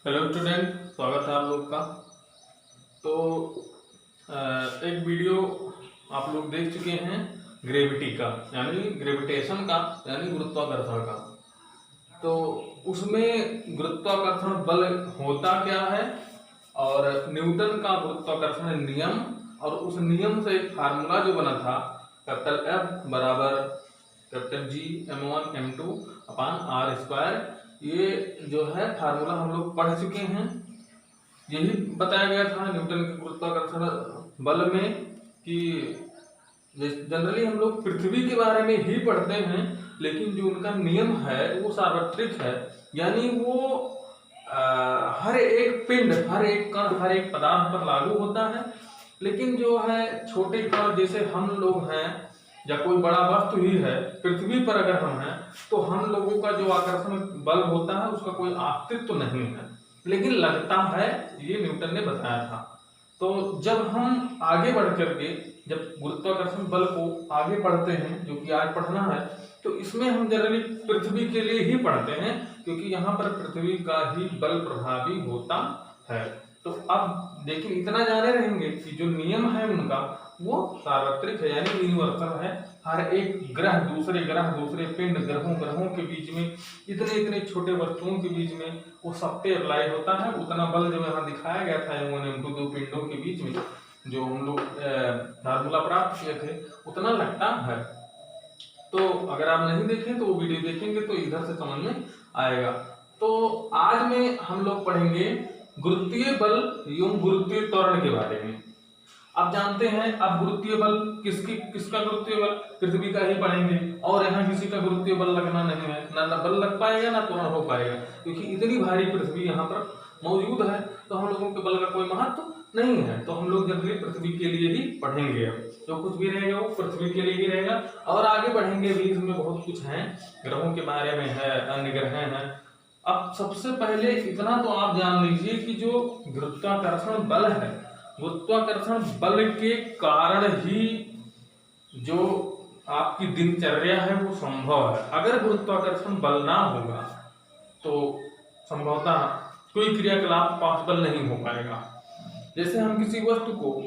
Hello student, स्वागत है आप लोग का। तो एक वीडियो आप लोग देख चुके हैं ग्रेविटी का, यानी ग्रेविटेशन का, यानी गुरुत्वाकर्षण का। तो उसमें गुरुत्वाकर्षण बल होता क्या है और न्यूटन का गुरुत्वाकर्षण नियम, और उस नियम से एक फार्मूला जो बना था कैपिटल F बराबर capital G m1 m2 upon R square, ये जो है फार्मूला हम लोग पढ़ चुके हैं। यही बताया गया था न्यूटन के गुरुत्वाकर्षण बल में कि जनरली हम लोग पृथ्वी के बारे में ही पढ़ते हैं, लेकिन जो उनका नियम है वो सार्वत्रिक है, यानी वो हर एक पिंड, हर एक कण, हर एक पदार्थ पर लागू होता है। लेकिन जो है छोटे कण जैसे हम लोग हैं या कोई बड़ा वस्तु ही है पृथ्वी पर अगर हम हैं, तो हम लोगों का जो आकर्षण बल होता है उसका कोई अस्तित्व तो नहीं है, लेकिन लगता है, ये न्यूटन ने बताया था। तो जब हम आगे बढ़ करके जब गुरुत्वाकर्षण बल को आगे पढ़ते हैं, जो कि आज पढ़ना है, तो इसमें हम जनरली पृथ्वी के लिए ही पढ़ते हैं, क्योंकि यहाँ पर पृथ्वी का ही बल प्रभावी होता है। तो अब देखिए, इतना जाने रहेंगे कि जो नियम है उनका वो सार्वत्रिक है, यानी यूनिवर्सल है। हर एक ग्रह, दूसरे पिंड, ग्रहों के बीच में, इतने इतने छोटे वस्तुओं के बीच में वो सब पे अप्लाई होता है। उतना बल जो यहाँ दिखाया गया था m1 m2 दो पिंडों के बीच में जो हम लोग फार्मूला प्राप्त किए थे, उतना लगता है। तो अगर आप नहीं देखें तो वो वीडियो देखेंगे तो इधर से समझ में आएगा। तो आज में हम लोग पढ़ेंगे गुरुत्वीय बल एवं गुरुत्वीय त्वरण के बारे में। आप जानते हैं, अब गुरुत्वीय बल किसका गुरुत्वीय बल, पृथ्वी का ही पढ़ेंगे, और यहाँ किसी का गुरुत्वीय बल लगना नहीं है, ना बल लग पाएगा ना त्वरण हो पाएगा, क्योंकि इतनी भारी पृथ्वी यहाँ पर मौजूद है। तो हम लोगों के बल का कोई महत्व नहीं है, तो हम लोग जनरली पृथ्वी के लिए ही पढ़ेंगे। अब जो कुछ भी रहेगा वो पृथ्वी के लिए ही रहेगा, और आगे बढ़ेंगे भी, इसमें बहुत कुछ है, ग्रहों के बारे में है, अन्य ग्रह हैं। अब सबसे पहले इतना तो आप जान लीजिए कि जो गुरुत्वाकर्षण बल है, गुरुत्वाकर्षण बल के कारण ही जो आपकी दिनचर्या है वो संभव है। अगर गुरुत्वाकर्षण बल ना होगा तो संभवतः कोई क्रियाकलाप पॉसिबल नहीं हो पाएगा। जैसे हम किसी वस्तु को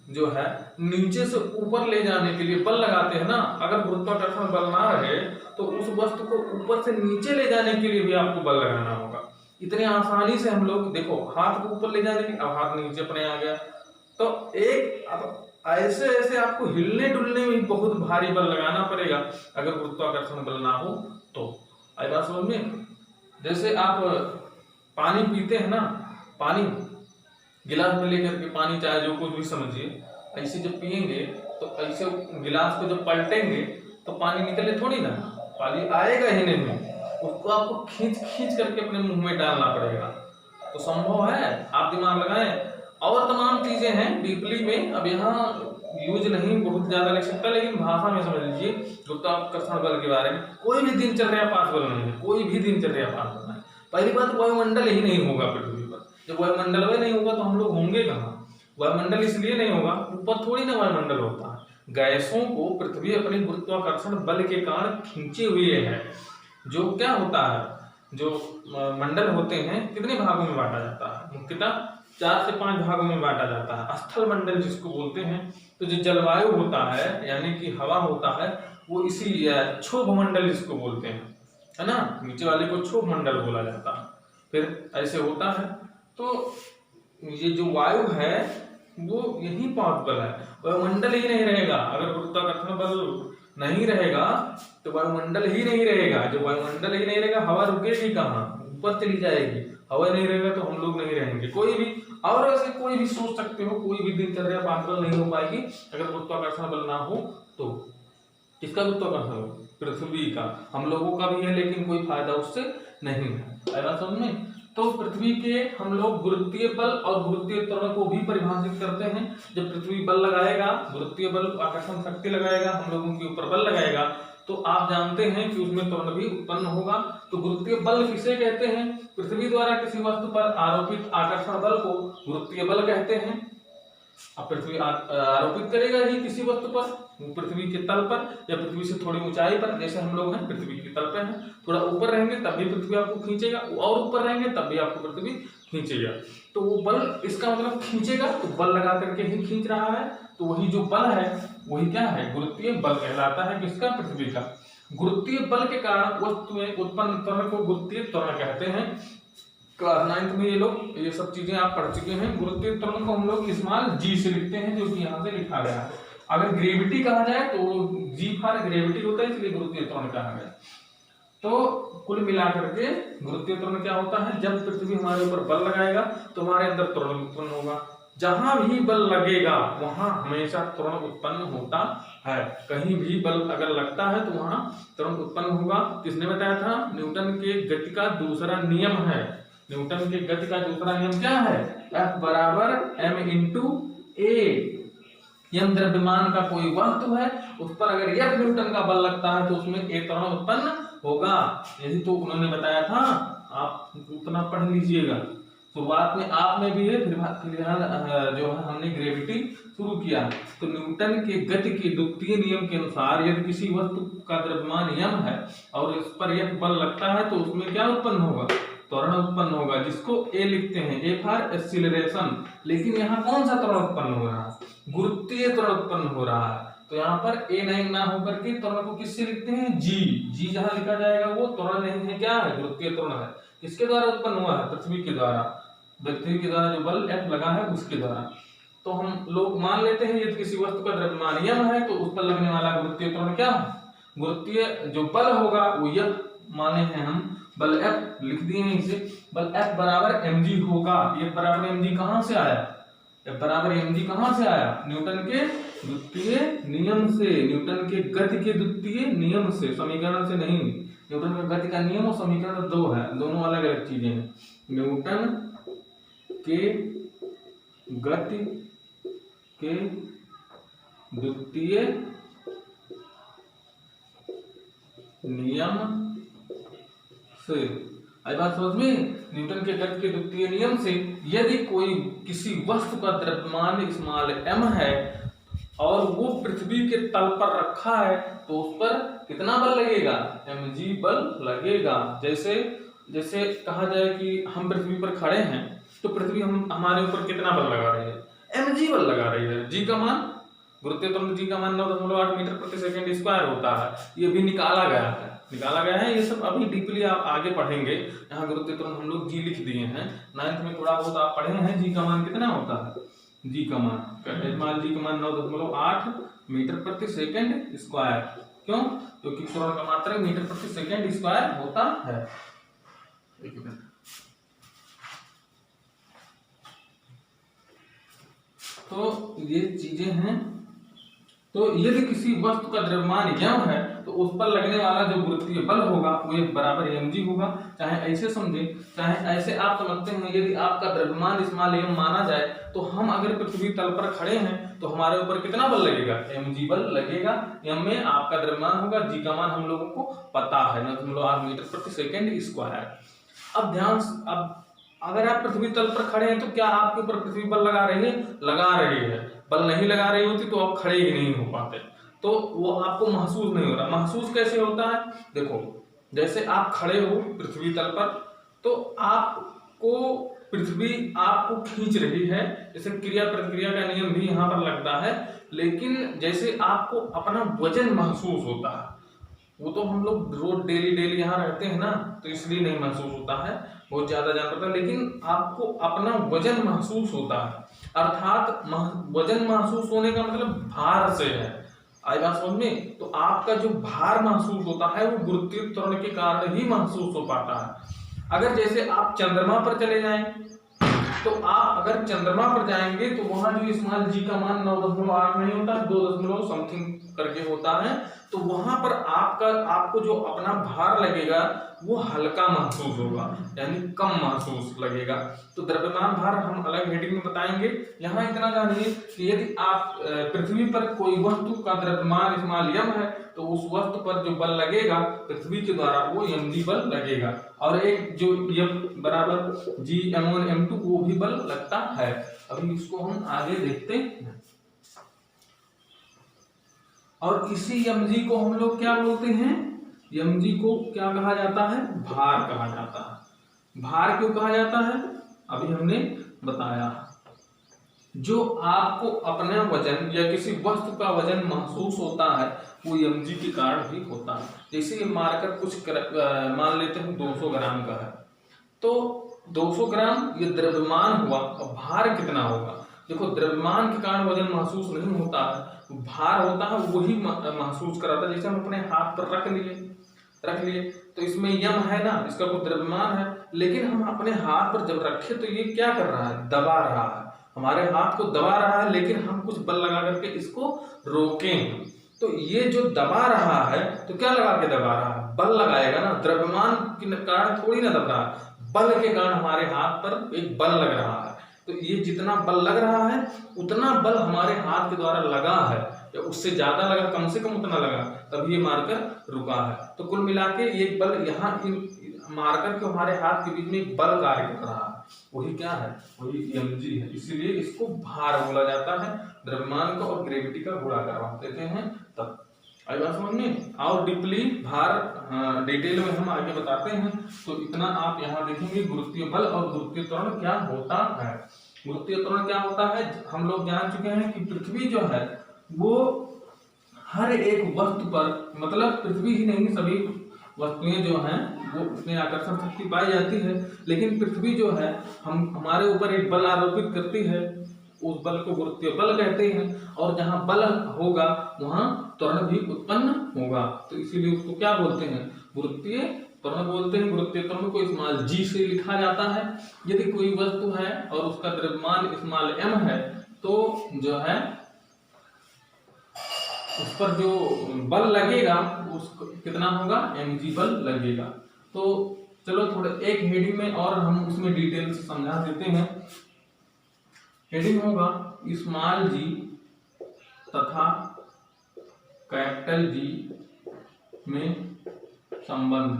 जो है नीचे से ऊपर ले जाने के लिए बल लगाते हैं ना, अगर गुरुत्वाकर्षण बल ना रहे तो उस वस्तु को ऊपर से नीचे ले जाने के लिए भी आपको बल लगाना होगा। इतने आसानी से हम लोग देखो, हाथ को ऊपर ले जाने के, अब हाथ नीचे अपने आ गया, तो एक ऐसे ऐसे आपको हिलने डुलने में बहुत भारी बल लगाना पड़ेगा अगर गुरुत्वाकर्षण बल ना हो तो। आई बात समझ में? जैसे आप पानी पीते हैं ना, पानी गिलास में लेकर के पानी, चाहे जो कुछ भी समझिए, ऐसे जब पिएंगे तो ऐसे गिलास को जब पलटेंगे तो पानी निकले थोड़ी ना, पानी आएगा ही नहीं, उसको आपको खींच खींच करके अपने मुंह में डालना पड़ेगा। तो संभव है, आप दिमाग लगाएं। और तमाम चीजें हैं डीपली में, अब यहाँ यूज नहीं बहुत ज्यादा लिख सकता, लेकिन भाषा में समझ लीजिए गुरुत्वाकर्षण बल के बारे में। कोई भी दिनचर्या पॉसिबल नहीं है, कोई भी दिनचर्या पॉसिबल नहीं है। पहली बात, वायुमंडल ही नहीं होगा पृथ्वी पर। जब वायुमंडल में नहीं होगा तो हम लोग होंगे कहाँ? वायुमंडल इसलिए नहीं होगा, ऊपर थोड़ी ना वायुमंडल होता है। गैसों को पृथ्वी अपने गुरुत्वाकर्षण बल के कारण खींचे हुए है। जो क्या होता है, जो मंडल होते हैं कितने भागों में बांटा जाता है? मुख्यतः 4 से 5 भागों में बांटा जाता है। स्थल मंडल जिसको बोलते हैं, तो जो जलवायु होता है यानी कि हवा होता है, वो इसी क्षोभ मंडल जिसको बोलते हैं, है ना, नीचे वाले को क्षोभ मंडल बोला जाता है। फिर ऐसे होता है, तो ये जो वायु है वो यही पॉसिबल है। वायुमंडल ही नहीं रहेगा अगर गुरुत्वाकर्षण बल नहीं रहेगा, तो वायुमंडल ही नहीं रहेगा। जो वायुमंडल ही नहीं रहेगा, हवा रुकेगी कहाँ? ऊपर चली जाएगी। हवा नहीं रहेगा तो हम लोग नहीं रहेंगे, कोई भी। और ऐसे कोई भी सोच सकते हो, कोई भी दिनचर्या पॉसिबल नहीं हो पाएगी अगर गुरुत्वाकर्षण बल ना हो तो। किसका गुरुत्वाकर्षण? पृथ्वी का। हम लोगों का भी है, लेकिन कोई फायदा उससे नहीं है। आया समझ में? तो पृथ्वी के हम लोग गुरुत्वीय बल और गुरुत्वीय त्वरण को भी परिभाषित करते हैं। जब पृथ्वी बल लगाएगा, गुरुत्वीय बल आकर्षण शक्ति लगाएगा, हम लोगों के ऊपर बल लगाएगा, तो आप जानते हैं कि उसमें त्वरण भी उत्पन्न होगा। तो गुरुत्वीय बल किसे कहते हैं? पृथ्वी द्वारा किसी वस्तु पर आरोपित आकर्षण बल को गुरुत्वीय बल कहते हैं। अब पृथ्वी आरोपित करेगा ही किसी वस्तु पर, वो पृथ्वी के तल पर या पृथ्वी से थोड़ी ऊंचाई पर, जैसे हम लोग हैं पृथ्वी के तल पर हैं, थोड़ा ऊपर रहेंगे तब भी पृथ्वी आपको खींचेगा, और ऊपर रहेंगे तब भी आपको पृथ्वी खींचेगा। तो वो बल, इसका मतलब खींचेगा तो बल लगा करके ही खींच रहा है, तो वही जो बल है वही क्या है, गुरुत्वीय बल कहलाता है। किसका? पृथ्वी का। गुरुत्वीय बल के कारण वस्तु में उत्पन्न त्वरण को गुरुत्वीय त्वरण कहते हैं। क्लास 9th में ये लोग ये सब चीजें आप पढ़ चुके हैं। गुरुत्वीय त्वरण को हम लोग स्मॉल g से लिखते हैं, जो कि यहाँ से लिखा गया है। अगर ग्रेविटी कहा जाए तो g फॉर ग्रेविटी होता है, इसलिए गुरुत्वीय त्वरण कहा गया। तो कुल मिलाकर के गुरुत्वीय त्वरण क्या होता है, जब पृथ्वी हमारे ऊपर बल लगाएगा तो हमारे अंदर त्वरण उत्पन्न होगा। जहां भी बल लगेगा वहां हमेशा त्वरण उत्पन्न होता है। कहीं भी बल अगर लगता है तो वहां त्वरण उत्पन्न होगा। किसने बताया था? न्यूटन के गति का दूसरा नियम है। न्यूटन के गति का दूसरा नियम क्या है? F बराबर m इंटू ए। यम द्रव्यमान का कोई वस्तु है, उस पर अगर F न्यूटन का बल लगता है तो उसमें ए त्वरण उत्पन्न होगा। यही तो उन्होंने बताया था, आप उतना पढ़ लीजिएगा। शुरुआत में आप में भी है, फिलहाल जो है हमने ग्रेविटी शुरू किया। तो न्यूटन के गति के द्वितीय नियम के अनुसार यदि किसी वस्तु का द्रव्यमान यम है और इस पर यह बल लगता है तो उसमें क्या उत्पन्न होगा? त्वरण उत्पन्न होगा, जिसको ए लिखते हैं, ए फॉर एक्सीलरेशन। लेकिन यहाँ कौन सा त्वरण उत्पन्न हो रहा है? गुरुत्वीय त्वरण उत्पन्न हो रहा है। तो यहाँ पर ए नहीं ना होकर के त्वरण को किससे लिखते हैं? जी जहाँ लिखा जाएगा वो त्वरण नहीं है, क्या है? गुरुत्वीय त्वरण है। किसके द्वारा उत्पन्न हुआ है? पृथ्वी के द्वारा। पृथ्वी के द्वारा जो बल F लगा है उसके द्वारा। तो हम लोग मान लेते हैं यदि किसी वस्तु का द्रव्यमान यम है तो उस पर लगने वाला गुरुत्वीय त्वरण क्या है? गुरुत्वीय जो बल होगा वो यह माने हैं हम, बल F लिख दिए हैं इसे। बल F बराबर mg होगा। F बराबर mg कहां से आया? F बराबर mg कहां से आया? न्यूटन के द्वितीय नियम से, न्यूटन के गति के द्वितीय नियम से, समीकरण से नहीं। न्यूटन का गति का नियम और समीकरण दो है, दोनों अलग अलग चीजें हैं। न्यूटन के गति के द्वितीय नियम से, आई बात समझ में? न्यूटन के गति के द्वितीय नियम से यदि कोई किसी वस्तु का द्रव्यमान स्मॉल m है और वो पृथ्वी के तल पर रखा है तो उस पर कितना बल लगेगा? mg बल लगेगा। जैसे कहा जाए कि हम पृथ्वी पर खड़े हैं तो पृथ्वी हमारे ऊपर कितना बल लगा रही है? mg बल लगा रही है। g का मान, गुरुत्वीय त्वरण g का मान 9.8 मीटर प्रति सेकंड स्क्वायर होता है। ये भी निकाला गया है। ये सब अभी डीपली आप आगे पढ़ेंगे। यहाँ गुरुत्वीय त्वरण हम लोग g लिख दिए हैं। 9th में थोड़ा बहुत आप पढ़े हैं। g का मान कितना होता है? g का मान 9.8 मीटर प्रति सेकंड स्क्वायर। क्यों? क्योंकि त्वरण का मात्रक मीटर प्रति सेकंड स्क्वायर होता है। तो ये चीजें हैं। तो यदि किसी वस्तु का द्रव्यमान यम है तो उस पर लगने वाला जो गुरुत्वीय बल होगा वो एक बराबर mg होगा। चाहे ऐसे समझे चाहे ऐसे आप समझते हैं। यदि आपका द्रव्यमान स्मॉल m माना जाए तो हम अगर पृथ्वी तल पर खड़े हैं तो हमारे ऊपर कितना बल लगेगा? mg बल लगेगा। m में आपका द्रव्यमान होगा, g का मान हम लोगों को पता है 9.8 मीटर प्रति सेकंड स्क्वायर। अब अगर आप पृथ्वी तल पर खड़े हैं तो क्या आपके ऊपर पृथ्वी बल लगा रही है? लगा रही है। बल नहीं लगा रही होती तो आप खड़े ही नहीं हो पाते, तो वो आपको महसूस नहीं हो रहा। महसूस कैसे होता है? देखो, जैसे आप खड़े हो पृथ्वी तल पर तो आपको पृथ्वी आपको खींच रही है, जैसे क्रिया प्रतिक्रिया का नियम भी यहाँ पर लगता है। लेकिन जैसे आपको अपना वजन महसूस होता है, वो तो हम लोग रोज डेली यहाँ रहते हैं ना, तो इसलिए नहीं महसूस होता है, बहुत ज्यादा जान पड़ता है। लेकिन आपको अपना वजन महसूस होता है, अर्थात वजन महसूस होने का मतलब भार से है। आई बात समझ में? तो आपका जो भार महसूस होता है वो गुरुत्वीय त्वरण के कारण ही महसूस हो पाता है। अगर जैसे आप चंद्रमा पर चले जाएं तो आप अगर चंद्रमा पर जाएंगे तो वहां जो स्मॉल g का मान 9.8 नहीं होता, 2 समथिंग करके होता है। तो वहां पर आपको जो अपना भार लगेगा वो हल्का महसूस होगा, यानी कम महसूस लगेगा। तो द्रव्यमान भार हम अलग हेडिंग में बताएंगे। यहाँ इतना जानिए कि यदि आप पृथ्वी पर कोई वस्तु का द्रव्यमान स्मॉल m है तो उस वस्तु पर जो बल लगेगा पृथ्वी के द्वारा वो mg बल लगेगा। और एक जो m बराबर g m1 m2 वो भी बल लगता है। अभी इसको हम आगे देखते हैं। और इसी mg को हम लोग क्या बोलते हैं, mg को क्या कहा जाता है, भार कहा जाता है। भार क्यों कहा जाता है, अभी हमने बताया। जो आपको अपना वजन या किसी वस्तु का वजन महसूस होता है वो mg के कारण भी होता है। जैसे ये मार्कर कुछ मान लेते हैं 200 ग्राम का है, तो 200 ग्राम ये द्रव्यमान हुआ, अब भार कितना होगा। देखो द्रव्यमान के कारण वजन महसूस नहीं होता है, भार होता है वही महसूस कराता है। जैसे हम अपने हाथ पर रख लिए तो इसमें यम है ना, इसका कोई द्रव्यमान है, लेकिन हम अपने हाथ पर जब रखे तो ये क्या कर रहा है, दबा रहा है, हमारे हाथ को दबा रहा है, लेकिन हम कुछ बल लगा करके इसको रोकें। तो ये जो दबा रहा है तो क्या लगा के दबा रहा है, बल लगाएगा ना, द्रव्यमान के कारण थोड़ी ना दब रहा है, बल के कारण हमारे हाथ पर एक बल लग रहा है। तो ये जितना बल लग रहा है उतना बल हमारे हाथ के द्वारा लगा है, या उससे ज्यादा लगा, कम से कम उतना लगा, तब ये मार्कर रुका है। तो कुल मिला के ये बल यहाँ मार्कर के हमारे हाथ के बीच में एक बल कार्य कर रहा है, वही क्या है, वही mg है। इसीलिए इसको भार बोला जाता है। द्रव्यमान का और ग्रेविटी का गुणा करवा देते हैं तब। आई बात समझ में। और डीपली भार डिटेल में हम आगे बताते हैं। तो इतना आप यहाँ देखेंगे गुरुत्वीय बल और गुरुत्वीय त्वरण क्या होता है। गुरुत्वीय त्वरण क्या होता है, हम लोग जान चुके हैं कि पृथ्वी जो है वो हर एक वस्तु पर, मतलब पृथ्वी ही नहीं सभी वस्तुएं जो हैं वो उसमें आकर्षण शक्ति पाई जाती है, लेकिन पृथ्वी जो है हमारे ऊपर एक बल आरोपित करती है, उस बल को गुरुत्वीय बल कहते हैं। और जहाँ बल होगा वहाँ त्वरण भी उत्पन्न होगा, तो इसीलिए उसको क्या बोलते हैं, गुरुत्वीय त्वरण बोलते हैं। गुरुत्वीय त्वरण को स्मॉल g से लिखा जाता है। यदि कोई वस्तु है और उसका द्रव्यमान स्मॉल m है तो जो है उस पर जो बल लगेगा उसको कितना होगा, mg बल लगेगा। तो चलो थोड़े एक हेडिंग में और हम उसमें डिटेल से समझा देते हैं। हेडिंग होगा स्मॉल g तथा कैपिटल G में संबंध।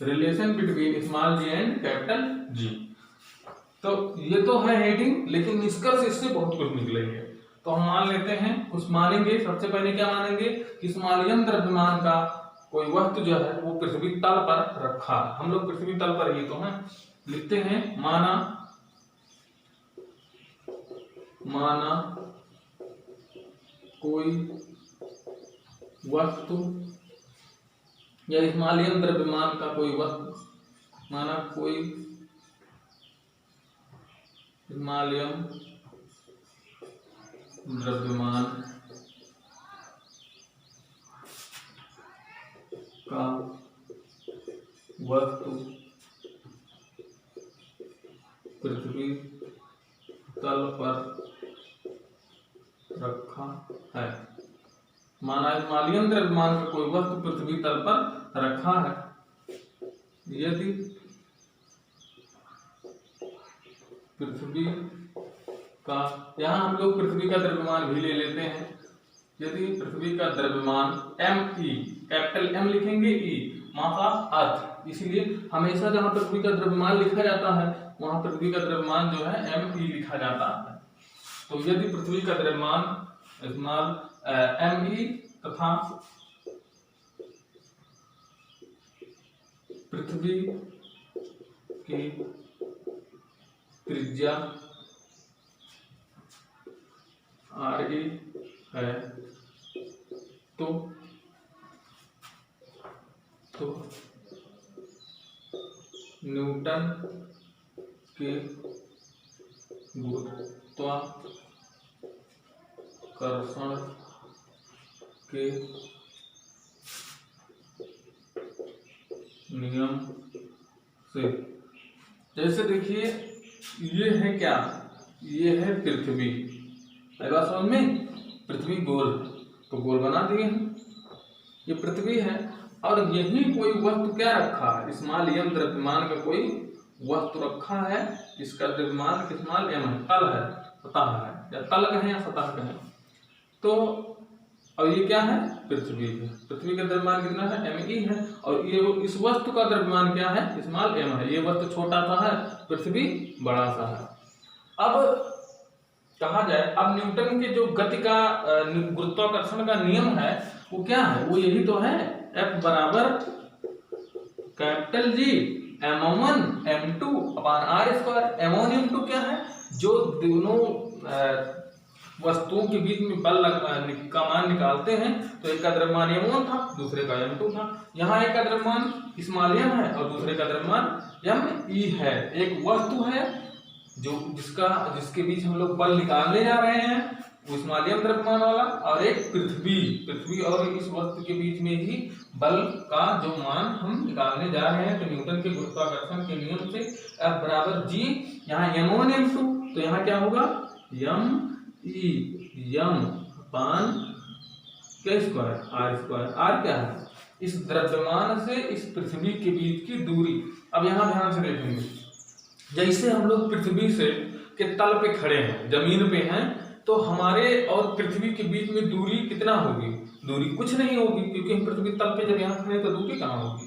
Relation between small g and capital G। तो ये तो है हेडिंग, लेकिन निष्कर्ष इससे बहुत कुछ निकलेंगे। तो हम मान लेते हैं, कुछ मानेंगे। सबसे पहले क्या मानेंगे कि स्मॉलियम द्रव्यमान का कोई वस्तु जो है वो पृथ्वी तल पर रखा। हम लोग पृथ्वी तल पर ही तो हैं, लिखते हैं माना कोई वस्तु या स्मॉलियम द्रव्यमान का कोई वस्तु, माना कोई स्मॉलियम द्रव्यमान का वस्तु पृथ्वी तल पर रखा है। माना स्मॉलियम द्रव्यमान का कोई वस्तु पृथ्वी तल पर रखा है, यदि पृथ्वी का, यहाँ हम लोग पृथ्वी का द्रव्यमान भी ले लेते हैं। यदि पृथ्वी का द्रव्यमान me, कैपिटल M लिखेंगे, e मात्रा अर्थ, इसीलिए हमेशा जहाँ पृथ्वी का द्रव्यमान लिखा जाता है वहाँ पृथ्वी का द्रव्यमान जो है me लिखा जाता है। तो यदि पृथ्वी का द्रव्यमान स्मॉल me तथा पृथ्वी की त्रिज्या re है तो न्यूटन के गुरुत्वाकर्षण के नियम से, जैसे देखिए ये है क्या, ये है पृथ्वी, बात समझ में। पृथ्वी गोल, तो गोल बना दिए हैं, ये पृथ्वी है और यही कोई वस्तु क्या रखा है, स्मॉलियम द्रव्यमान का कोई वस्तु रखा है, इसका द्रव्यमान स्मॉल m है, तल है, सतह है, या तल कहें या सतह कहें। तो और ये क्या है, पृथ्वी है। पृथ्वी का द्रव्यमान कितना है, me है, और ये इस वस्तु का द्रव्यमान क्या है, स्मॉल m है। ये वस्तु छोटा सा है, पृथ्वी बड़ा सा है। अब कहा जाए, अब न्यूटन के जो गति का गुरुत्वाकर्षण का नियम है वो क्या है, वो यही तो है, F बराबर कैपिटल G m1 m2 अपान r²। m1 m2 क्या है, जो दोनों वस्तुओं के बीच में बल का मान निकालते हैं, तो एक का द्रव्यमान m1 था, दूसरे का m2 था। यहाँ एक का द्रव्यमान m है और दूसरे का द्रव्यमान me है। एक वस्तु है जो जिसके बीच हम लोग बल निकालने जा रहे हैं, वो m द्रव्यमान वाला, और एक पृथ्वी और इस वस्तु के बीच में ही बल का जो मान हम निकालने जा रहे हैं। तो न्यूटन के गुरुत्वाकर्षण के नियम से F बराबर G, यहाँ m1 m2, तो यहाँ क्या होगा m अपान k² r²। r क्या है, इस द्रव्यमान से इस पृथ्वी के बीच की दूरी। अब यहाँ ध्यान से देखेंगे, जैसे हम लोग पृथ्वी से के तल पे खड़े हैं, जमीन पे हैं, तो हमारे और पृथ्वी के बीच में दूरी कितना होगी, दूरी कुछ नहीं होगी, क्योंकि हम पृथ्वी तल पे जब यहाँ खड़े तो दूरी कहाँ होगी।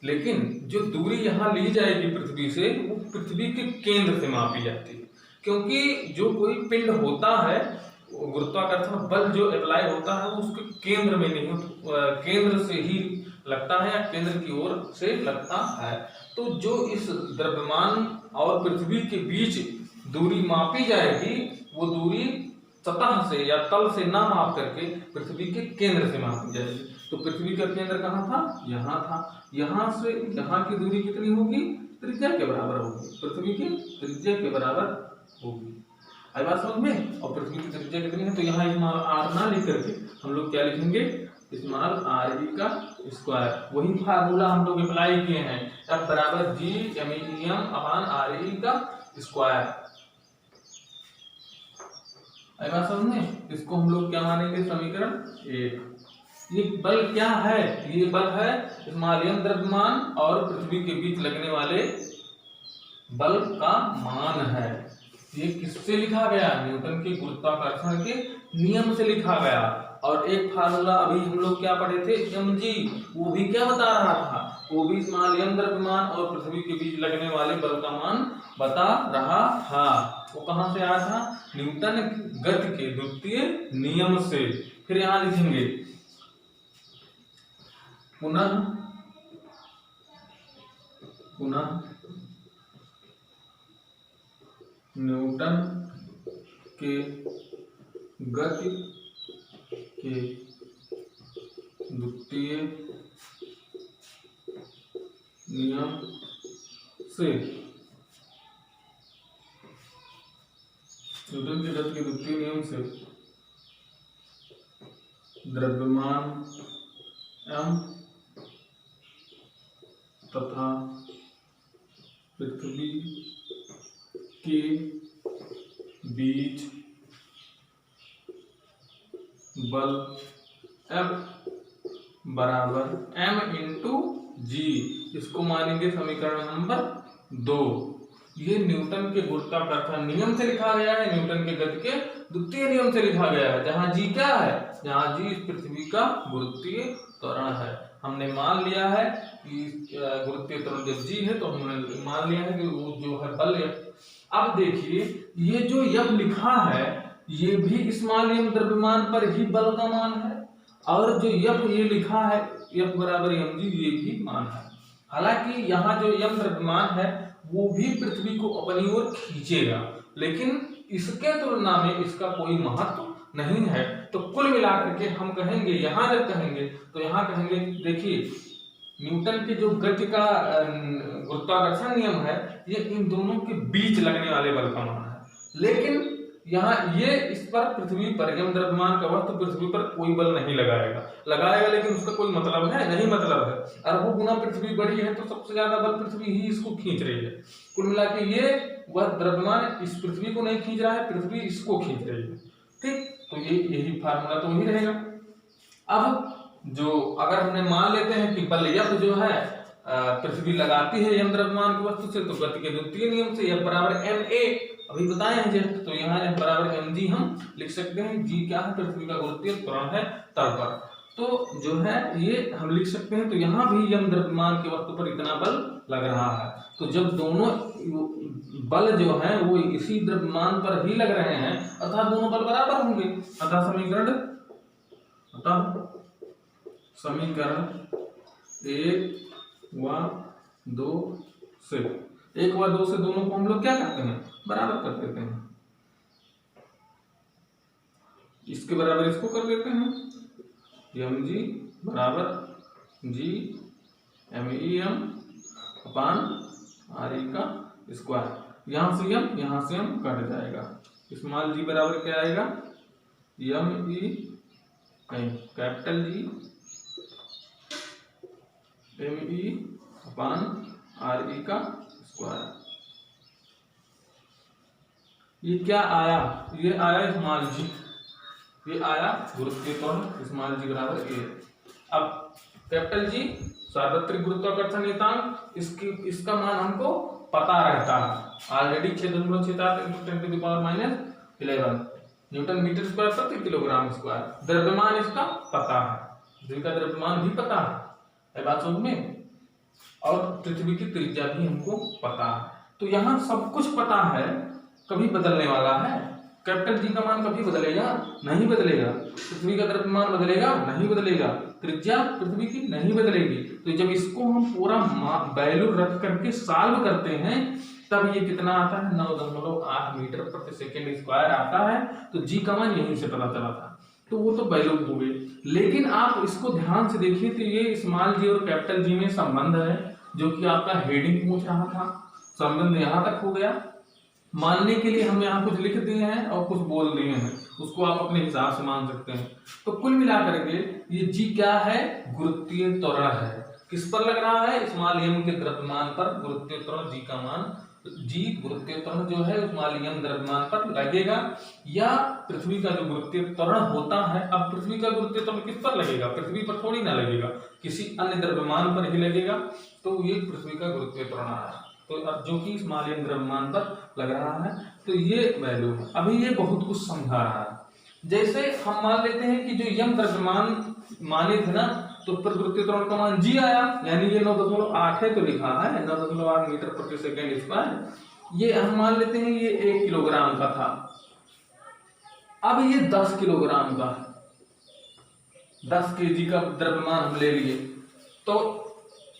लेकिन जो दूरी यहाँ ली जाएगी पृथ्वी से, वो पृथ्वी के केंद्र से मापी जाती है, क्योंकि जो कोई पिंड होता है, गुरुत्वाकर्षण बल जो अप्लाई होता है वो उसके केंद्र में नहीं, केंद्र से ही लगता है या केंद्र की ओर से लगता है। तो जो इस द्रव्यमान और पृथ्वी के बीच दूरी मापी जाएगी, वो दूरी सतह से या तल से ना माप करके पृथ्वी के केंद्र से मापी जाएगी। तो पृथ्वी का केंद्र कहाँ था, यहाँ था। यहाँ से यहाँ की दूरी कितनी होगी, त्रिज्या के बराबर होगी, पृथ्वी की त्रिज्या के बराबर होगी। आई बात समझ में। और पृथ्वी की त्रिज्या कितनी है, तो यहाँ स्मॉल r ना लिख करके हम लोग क्या लिखेंगे, स्मॉल r का स्क्वायर। वही फार्मूला हम लोग अप्लाई किए हैं, F बराबर G m अपान r का स्क्वायर। आई बात समझ में। इसको हम लोग क्या मानेंगे, समीकरण 1। ये बल क्या है, ये बल है स्मॉल द्रव्यमान और पृथ्वी के बीच लगने वाले बल का मान है। ये किससे लिखा गया, न्यूटन के गुरुत्वाकर्षण के नियम से लिखा गया। और एक फार्मूला अभी हम लोग क्या पढ़े थे, mg, वो भी क्या बता रहा था, वो भी स्मॉल द्रव्यमान और पृथ्वी के बीच लगने वाले बल का मान बता रहा था। वो कहाँ से आया था, न्यूटन गति के द्वितीय नियम से। फिर यहाँ लिखेंगे पुनः न्यूटन के गति के द्वितीय नियम से, न्यूटन के गति के द्वितीय नियम से द्रव्यमान m तथा पृथ्वी के बीच बल F बराबर m इंटू जी, इसको मानेंगे समीकरण नंबर 2। ये न्यूटन के गुरुत्वाकर्षण नियम से लिखा गया है, न्यूटन के गति के द्वितीय नियम से लिखा गया है, जहाँ जी क्या है, जहाँ जी इस पृथ्वी का गुरुत्वीय त्वरण है। हमने मान लिया है कि गुरुत्वीय त्वरण जब जी है, तो हमने मान लिया है कि वो जो है बल है। अब देखिए, ये जो F लिखा है, ये भी स्मॉल द्रव्यमान पर ही बल का मान है, और जो F ये लिखा है F बराबर mg, ये भी मान है। हालांकि यहाँ जो m द्रव्यमान है वो भी पृथ्वी को अपनी ओर खींचेगा, लेकिन इसके तुलना में इसका कोई महत्व नहीं है। तो कुल मिलाकर के हम कहेंगे, यहाँ जब कहेंगे तो यहाँ कहेंगे, देखिए न्यूटन के जो गति का गुरुत्वाकर्षण नियम है, ये इन दोनों के बीच लगने वाले बल का मान है। लेकिन यहाँ ये इस पर पृथ्वी पर m द्रव्यमान का वस्तु पृथ्वी पर कोई बल नहीं लगाएगा, लेकिन उसका कोई मतलब है नहीं, मतलब है अरबों गुना पृथ्वी बड़ी है, तो सबसे ज्यादा बल पृथ्वी ही इसको खींच रही है। कुल मिला के ये वह द्रव्यमान इस पृथ्वी को नहीं खींच रहा है, पृथ्वी इसको खींच रही है। ठीक, तो ये यही फार्मूला तो वही रहेगा। अब जो अगर हमने मान लेते हैं कि बल F जो है पृथ्वी लगाती है m द्रव्यमान की वस्तु से, तो गति के द्वितीय नियम से F बराबर ma अभी बताए हैं जस्ट, तो यहाँ F बराबर mg हम लिख सकते हैं। g क्या है, पृथ्वी का गुरुत्वीय त्वरण है तल पर, तो जो है ये हम लिख सकते हैं। तो यहाँ भी m द्रव्यमान की वस्तु पर इतना बल लग रहा है। तो जब दोनों बल जो है वो इसी द्रव्यमान पर ही लग रहे हैं, अर्थात दोनों बल बराबर होंगे। अतः समीकरण 1 व 2 से 1 व 2 से दोनों को हम लोग क्या करते हैं, बराबर कर देते हैं। इसके बराबर इसको कर देते हैं, mg बराबर g MEM अपान RE का स्क्वायर। यहाँ से m कट जाएगा। स्मॉल g बराबर क्या आएगा, कैपिटल G ME अपान RE का स्क्वायर। ये क्या आया, ये आया स्मॉल g, ये आया गुरुत्वीय त्वरण स्मॉल g बराबर a। अब कैपिटल G सार्वत्रिक गुरुत्वाकर्षण नियतांक, इसका मान हमको पता रहता है ऑलरेडी 6.67 × 10⁻11 न्यूटन मीटर स्क्वायर प्रति किलोग्राम स्क्वायर। द्रव्यमान इसका पता है, पृथ्वी का द्रव्यमान भी पता है बात समझ में, और पृथ्वी की त्रिज्या भी हमको पता है। तो यहाँ सब कुछ पता है, कभी बदलने वाला है। कैपिटल जी का मान कभी बदलेगा नहीं बदलेगा, पृथ्वी का द्रव्यमान बदलेगा नहीं बदलेगा, त्रिज्या पृथ्वी की नहीं बदलेगी। तो जब इसको हम पूरा वैल्यू रख करके सॉल्व करते हैं तब ये कितना आता है, 9.8 मीटर प्रति सेकेंड स्क्वायर आता है। तो जी का मान यहीं से पता चला था, तो वो तो वैल्यू हो गई। लेकिन आप इसको ध्यान से देखिए तो ये स्मॉल जी और कैपिटल जी में संबंध है, जो कि आपका हेडिंग पूछ रहा था। संबंध यहाँ तक हो गया। मानने के लिए हम यहाँ कुछ लिख दिए हैं और कुछ बोल दिए हैं, उसको आप अपने हिसाब से मान सकते हैं। तो कुल मिलाकर के ये जी क्या है, गुरुत्वीय त्वरण है। किस पर लग रहा है, स्मॉल m के द्रव्यमान पर गुरुत्वीय त्वरण जी का मान, जी गुरुत्वीय त्वरण जो है स्मॉल m द्रव्यमान पर लगेगा, या पृथ्वी का जो गुरुत्वीय त्वरण होता है। अब पृथ्वी का गुरुत्वीय त्वरण किस पर लगेगा, पृथ्वी पर थोड़ी ना लगेगा, किसी अन्य द्रव्यमान पर ही लगेगा। तो ये पृथ्वी का गुरुत्वीय त्वरण आया, तो अब जो कि स्मॉल m द्रव्यमान पर लग रहा है, तो ये वैल्यू है। अभी ये बहुत कुछ समझा रहा है। जैसे हम मान लेते हैं कि जो m द्रव्यमान माने थे ना, तो उस पर गुरुत्वीय त्वरण का मान g आया, यानी ये 9.8 है, तो लिखा है 9.8 मीटर प्रति सेकेंड स्क्वायर। ये हम मान लेते हैं ये 1 किलोग्राम का था, अब ये 10 किलोग्राम का है, 10 केजी का द्रव्यमान हम ले लिए। तो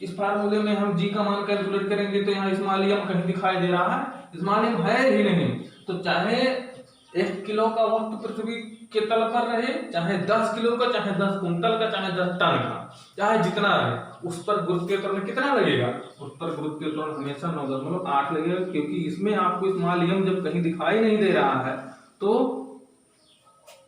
इस फार्मूले में हम जी का मान कैलकुलेट करेंगे, तो यहाँ स्मॉल m कहीं दिखाई दे रहा है, स्मॉल m है ही नहीं। तो चाहे 1 किलो का वस्तु पृथ्वी के तल पर रहे, चाहे 10 किलो का, चाहे 10 कुंटल का, चाहे 10 टन का, चाहे जितना रहे, उस पर गुरुत्वीय त्वरण कितना लगेगा, उस पर गुरुत्वीय त्वरण हमेशा 9.8 लगेगा। क्योंकि इसमें आपको स्मॉल m जब कहीं दिखाई नहीं दे रहा है, तो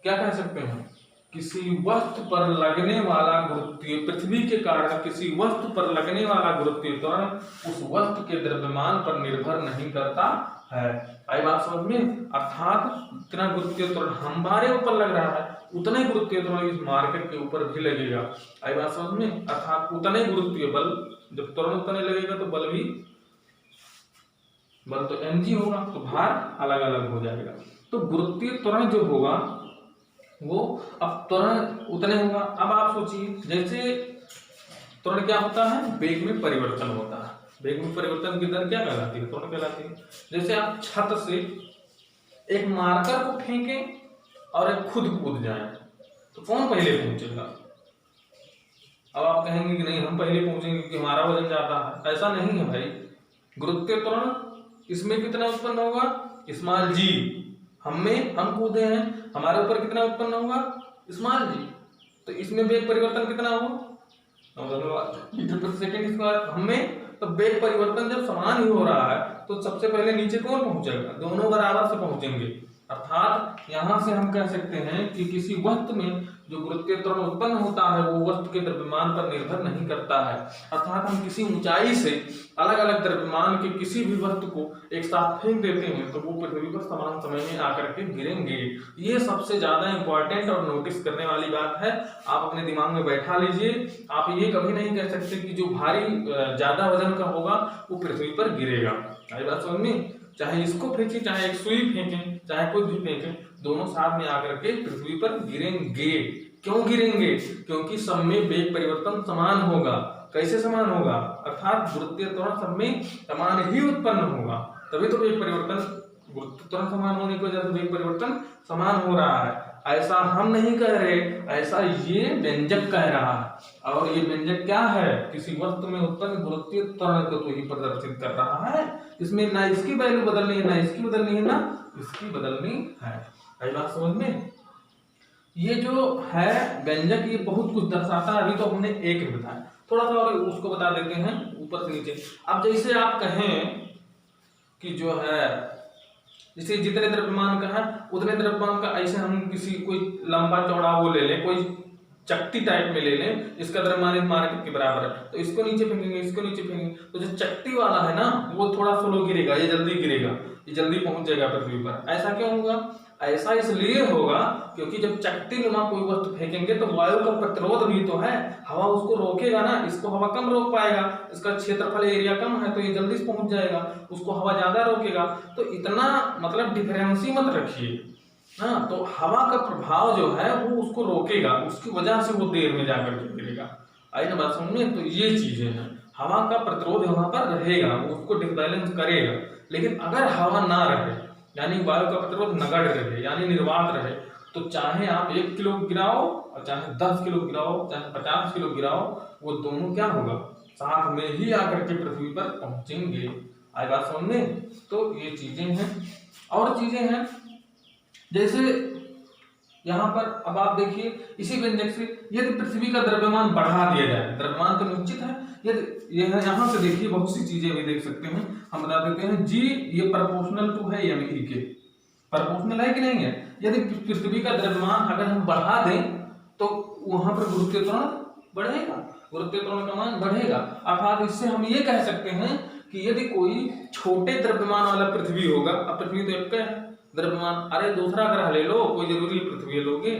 क्या कह सकते हैं, किसी वस्तु पर लगने वाला गुरुत्वीय, पृथ्वी के कारण किसी वस्तु पर लगने वाला गुरुत्वीय त्वरण उस वस्तु के द्रव्यमान पर निर्भर नहीं करता है। आई बात समझ में, अर्थात जितना गुरुत्वीय त्वरण हमारे ऊपर लग रहा है, उतने गुरुत्वीय त्वरण इस मार्केट के ऊपर भी लगेगा। आई बात समझ में, अर्थात उतने गुरुत्वीय बल, जब त्वरण उतने लगेगा तो बल तो mg होगा, तो भार अलग अलग हो जाएगा। तो गुरुत्वीय त्वरण जो होगा वो अब त्वरण उतने होगा। अब आप सोचिए, जैसे त्वरण क्या होता है, वेग में परिवर्तन होता है। वेग में परिवर्तन की दर क्या कहलाती है, त्वरण कहलाती है। जैसे आप छत से एक मार्कर को फेंकें और एक खुद कूद जाए, तो कौन पहले पहुंचेगा। अब आप कहेंगे कि नहीं हम पहले पहुंचेंगे क्योंकि हमारा वजन ज्यादा है। ऐसा नहीं है भाई, गुरुत्वीय त्वरण इसमें कितना उत्पन्न होगा, स्मॉल जी, हम कूदे हैं, हमारे ऊपर कितना उत्पन्न होगा, स्मॉल जी। तो इसमें वेग परिवर्तन कितना होगा, मीटर प्रति सेकंड स्क्वायर। हमें तो वेग परिवर्तन जब समान ही हो रहा है, तो सबसे पहले नीचे कौन पहुंचेगा, दोनों बराबर से पहुंचेंगे। अर्थात यहां से हम कह सकते हैं कि किसी वस्तु में जो गुरुत्वीय त्वरण उत्पन्न होता है वो वस्तु के द्रव्यमान पर निर्भर नहीं करता है। अर्थात हम किसी ऊंचाई से अलग अलग द्रव्यमान के किसी भी वस्तु को एक साथ फेंक देते हैं तो वो पृथ्वी पर समान समय में आकर के गिरेंगे। ये सबसे ज्यादा इंपॉर्टेंट और नोटिस करने वाली बात है, आप अपने दिमाग में बैठा लीजिए। आप ये कभी नहीं कह सकते कि जो भारी ज्यादा वजन का होगा वो पृथ्वी पर गिरेगा। आई बात समझ में, चाहे इसको फेंके, चाहे एक सुई फेंके, चाहे कुछ भी फेंके, दोनों साथ में आकर के पृथ्वी पर गिरेंगे। क्यों गिरेंगे, क्योंकि सब में वेग परिवर्तन समान होगा। कैसे समान होगा, अर्थात गुरुत्वीय त्वरण सब में समान ही उत्पन्न होगा, तभी तो वेग परिवर्तन, गुरुत्वीय त्वरण समान होने की वजह से वेग परिवर्तन समान हो रहा है। ऐसा हम नहीं कह रहे, ऐसा ये व्यंजक कह रहा है। और ये व्यंजक क्या है, किसी वस्तु में उत्पन्न गुरुत्वीय त्वरण को तो ही प्रदर्शित कर रहा है, इसमें ना इसकी वैल्यू बदलनी है, ना इसकी बदलनी है, ना इसकी बदलनी है। आई बात समझ में? ये जो है व्यंजक ये बहुत कुछ दर्शाता है। अभी तो हमने एक बताया, थोड़ा सा और उसको बता देते हैं ऊपर से नीचे। अब जैसे आप कहें कि जो है जैसे जितने द्रव्यमान का है उतने द्रव्यमान का, ऐसे हम किसी कोई लंबा चौड़ा वो ले लें, कोई चकती टाइप में ले लें, इसका द्रव्यमान इस मार्केट के बराबर है, तो इसको नीचे फेंकेंगे, इसको नीचे फेंकेंगे, तो जो चकती वाला है ना वो थोड़ा स्लो गिरेगा, ये जल्दी गिरेगा, ये जल्दी पहुंच जाएगा पृथ्वी पर। ऐसा क्यों होगा? ऐसा इसलिए होगा क्योंकि जब चकती नुमा कोई वस्तु फेंकेंगे तो वायु का प्रतिरोध भी तो है, हवा उसको रोकेगा ना, इसको हवा कम रोक पाएगा, इसका क्षेत्रफल एरिया कम है तो ये जल्दी से पहुंच जाएगा, उसको हवा ज्यादा रोकेगा। तो इतना मतलब डिफरेंस ही मत रखिए, हाँ, तो हवा का प्रभाव जो है वो उसको रोकेगा, उसकी वजह से वो देर में जाकर के गिरेगा। आई ना बात समझ में? तो ये चीजें हैं, हवा का प्रतिरोध वहां पर रहेगा, वो उसको डिसबैलेंस करेगा। लेकिन अगर हवा ना रहे, यानी वायु का प्रतिरोध नगण्य रहे, यानी निर्वात रहे, तो चाहे आप 1 किलो गिराओ और चाहे 10 किलो गिराओ, चाहे 50 किलो गिराओ, वो दोनों क्या होगा, साथ में ही आकर के पृथ्वी पर पहुंचेंगे। आई बात समझ में? तो ये चीजें हैं। और चीजें हैं जैसे यहाँ पर अब आप देखिए इसी व्यंजक से, यदि पृथ्वी का द्रव्यमान बढ़ा दिया जाए, द्रव्यमान तो निश्चित है, यदि यहाँ से देखिए बहुत सी चीजें भी देख सकते हैं, हम बता देते हैं जी, ये प्रोपोर्शनल टू है एमई के, प्रोपोर्शनल है कि नहीं है। यदि पृथ्वी का द्रव्यमान अगर हम बढ़ा दें तो वहां पर गुरुत्वीय त्वरण बढ़ेगा, गुरुत्वीय त्वरण का मान बढ़ेगा। अर्थात इससे हम ये कह सकते हैं कि यदि कोई छोटे द्रव्यमान वाला पृथ्वी होगा, अब पृथ्वी तो एक है द्रव्यमान, अरे दूसरा ग्रह ले लो, कोई जरूरी पृथ्वी लोगे,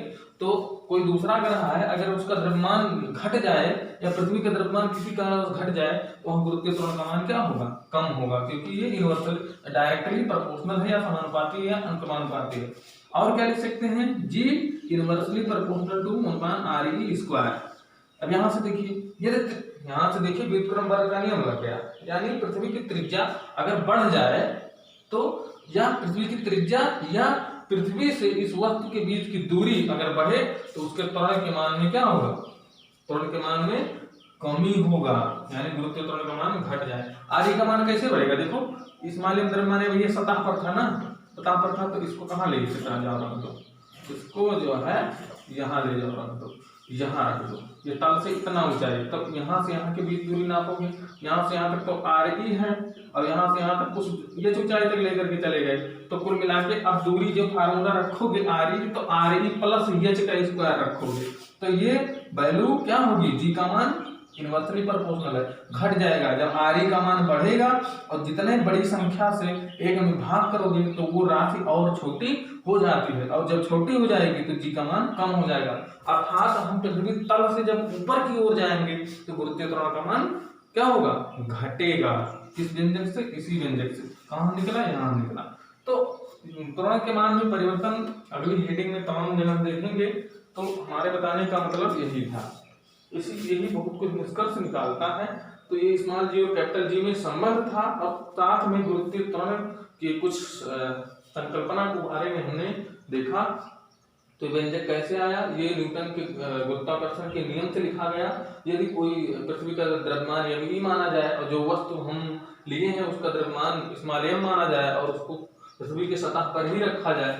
तो कोई दूसरा ग्रह है, अगर उसका द्रव्यमान घट जाए या पृथ्वी का द्रव्यमान किसी कारण घट जाए तो वहां गुरुत्वीय त्वरण का मान क्या होगा, कम होगा, क्योंकि ये यूनिवर्सल डायरेक्टली प्रोपोर्शनल है, या समानुपाती है, या अनुपाती है। और क्या लिख सकते हैं जी, यूनिवर्सली प्रोपोर्शनल टू 1/re²। अब यहाँ से देखिए, यहाँ से देखिए व्युत्क्रम वर्ग का नियम लग गया, यानी पृथ्वी की त्रिज्या अगर बढ़ जाए तो, या पृथ्वी की त्रिज्या या पृथ्वी से इस वस्तु के बीच की दूरी अगर बढ़े तो उसके त्वरण के मान में क्या होगा, त्वरण के मान में कमी होगा, यानी गुरुत्वीय त्वरण का मान घट जाए। आदि का मान कैसे बढ़ेगा, देखो इस मालिक द्रव्यमान में ये सतह पर था ना, सतह पर था, तो इसको कहाँ ले जाओ रख दो, इसको जो है यहाँ ले जाओ रख दो, यहाँ रख दो, ये तल से इतना ऊंचाई, तब यहाँ से यहाँ के बीच दूरी नापोगे, यहाँ से यहाँ तक तो RE है, और यहाँ से यहाँ तक कुछ ये ऊंचाई तक लेकर के चले गए, तो कुल मिला के अब दूरी जो फार्मूला रखोगे RE, तो RE प्लस H का स्क्वायर रखोगे, तो ये वैल्यू क्या होगी, जी का मान इनवर्सली प्रोपोर्शनल है, घट जाएगा। जब RE का मान बढ़ेगा और जितने बड़ी संख्या से एक में भाग करोगे तो वो राशि और छोटी हो जाती है, और जब छोटी हो जाएगी तो जी का मान कम हो जाएगा। अर्थात हम पृथ्वी तल से जब ऊपर की ओर जाएंगे तो गुरुत्वीय त्वरण का मान क्या होगा, घटेगा। किस व्यंजक से, इसी व्यंजक से। कहाँ निकला, यहाँ निकला। तो त्वरण के मान में परिवर्तन अगली हेडिंग में तमाम जगह देखेंगे, तो हमारे बताने का मतलब यही था। यही बहुत कुछ निष्कर्ष निकालता है। तो ये स्मॉल जी और कैपिटल जी में संबंध था, और साथ में गुरुत्वीय त्वरण की कुछ संकल्पना के बारे में हमने देखा। तो व्यंजक कैसे आया, ये न्यूटन के गुरुत्वाकर्षण के नियम से लिखा गया। यदि कोई पृथ्वी का द्रव्यमान एमई माना जाए और जो वस्तु हम लिए हैं उसका द्रव्यमान स्मॉल m माना जाए और उसको पृथ्वी के सतह पर ही रखा जाए,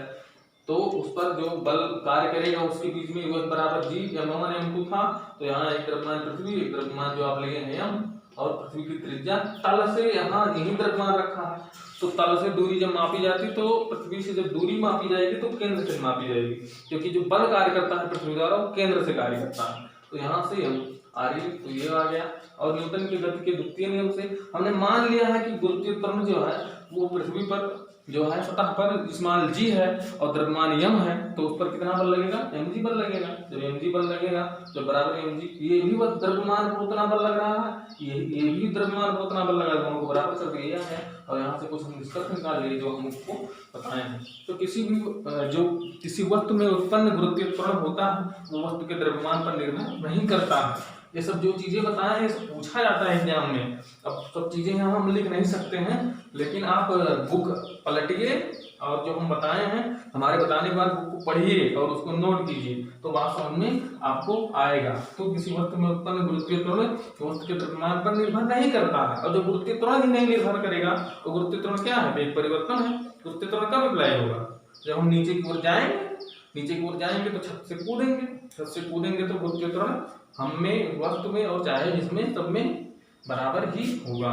तो उस पर जो बल कार्य करेगा उसके बीच में U बराबर G m1 m2 था। तो यहाँ एक द्रव्यमान पृथ्वी, एक द्रव्यमान जो आप लिए हैं m, और पृथ्वी की त्रिज्या तल से यहाँ यही द्रव्यमान रखा है। तो तल से दूरी जब मापी जाती तो पृथ्वी से जब दूरी मापी जाएगी तो केंद्र से मापी जाएगी, क्योंकि जो बल कार्य करता है पृथ्वी द्वारा वो केंद्र से कार्य करता है। तो यहाँ से हम RE तो ये आ गया। और न्यूटन की गति के द्वितीय नियम से हमने मान लिया है कि गुरुत्वीय त्वरण जो है वो पृथ्वी पर जो है सतह पर स्मॉल g है और द्रव्यमान m है, तो उस पर कितना बल लगेगा, mg बल लगेगा। जब mg बल लगेगा तो बराबर mg, ये भी द्रव्यमान पर उतना बल लग रहा है, ये भी द्रव्यमान पर उतना बल लगा, दोनों को बराबर कर दिया है। और यहाँ से कुछ हम निष्कर्ष निकाल लिए जो हम उसको बताए हैं। तो किसी वस्तु में उत्पन्न गुरुत्वीय त्वरण होता है वो वस्तु के द्रव्यमान पर निर्भर नहीं करता है, ये सब जो चीजें बताए हैं ये सब पूछा जाता है एग्जाम में। अब सब चीजें यहाँ हम लिख नहीं सकते हैं, लेकिन आप बुक पलटिए और जो हम बताए हैं हमारे बताने के बाद बुक को पढ़िए और उसको नोट कीजिए, तो बात समझ में आपको आएगा। तो किसी वस्तु में उत्पन्न गुरुत्वीय त्वरण वस्तु के द्रव्यमान पर निर्भर नहीं करता है, और जो गुरुत्वीय त्वरण ही नहीं निर्भर करेगा तो गुरुत्वीय त्वरण क्या है, वेग परिवर्तन है। गुरुत्वीय त्वरण कब अप्लाई होगा, जब हम नीचे की ओर जाएंगे, नीचे की ओर जाएंगे तो छत से कूदेंगे, छत से कूदेंगे तो गुरुत्वीय त्वरण हम में, वस्तु में और चाहे जिसमें, सब में बराबर ही होगा।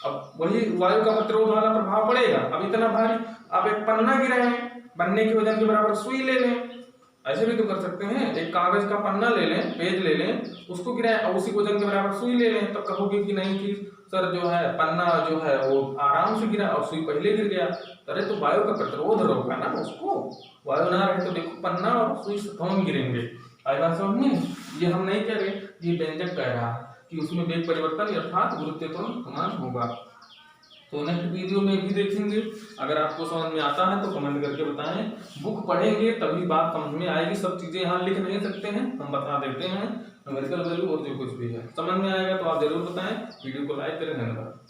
अब वही वायु का प्रतिरोध वाला प्रभाव पड़ेगा। अब इतना भारी आप एक पन्ना गिराए हैं, पन्ने के वजन के बराबर सुई ले लें, ऐसे भी तो कर सकते हैं। एक कागज का पन्ना ले लें, पेज ले लें, उसको गिराएं और उसी वजन के बराबर सुई ले लें, तो कहोगे कि नहीं कि सर जो है पन्ना जो है वो आराम से गिरा और सुई पहले गिर गया। अरे तो वायु का प्रतिरोध रोका ना उसको, वायु ना रहे तो देखो पन्ना और सुई दोनों गिरेंगे। आई बात समझ में? ये हम नहीं कह रहे, ये व्यंजक कह रहा है कि उसमें वेग परिवर्तन अर्थात गुरुत्वीय त्वरण समान होगा। तो नेक्स्ट वीडियो में भी देखेंगे। अगर आपको समझ में आता है तो कमेंट करके बताएं। बुक पढ़ेंगे तभी बात समझ में आएगी। सब चीजें यहाँ लिख नहीं सकते हैं, हम बता देते हैं न्यूमेरिकल वैल्यू और जो कुछ भी है। समझ में आएगा तो आप जरूर बताएं। वीडियो को लाइक करें। धन्यवाद।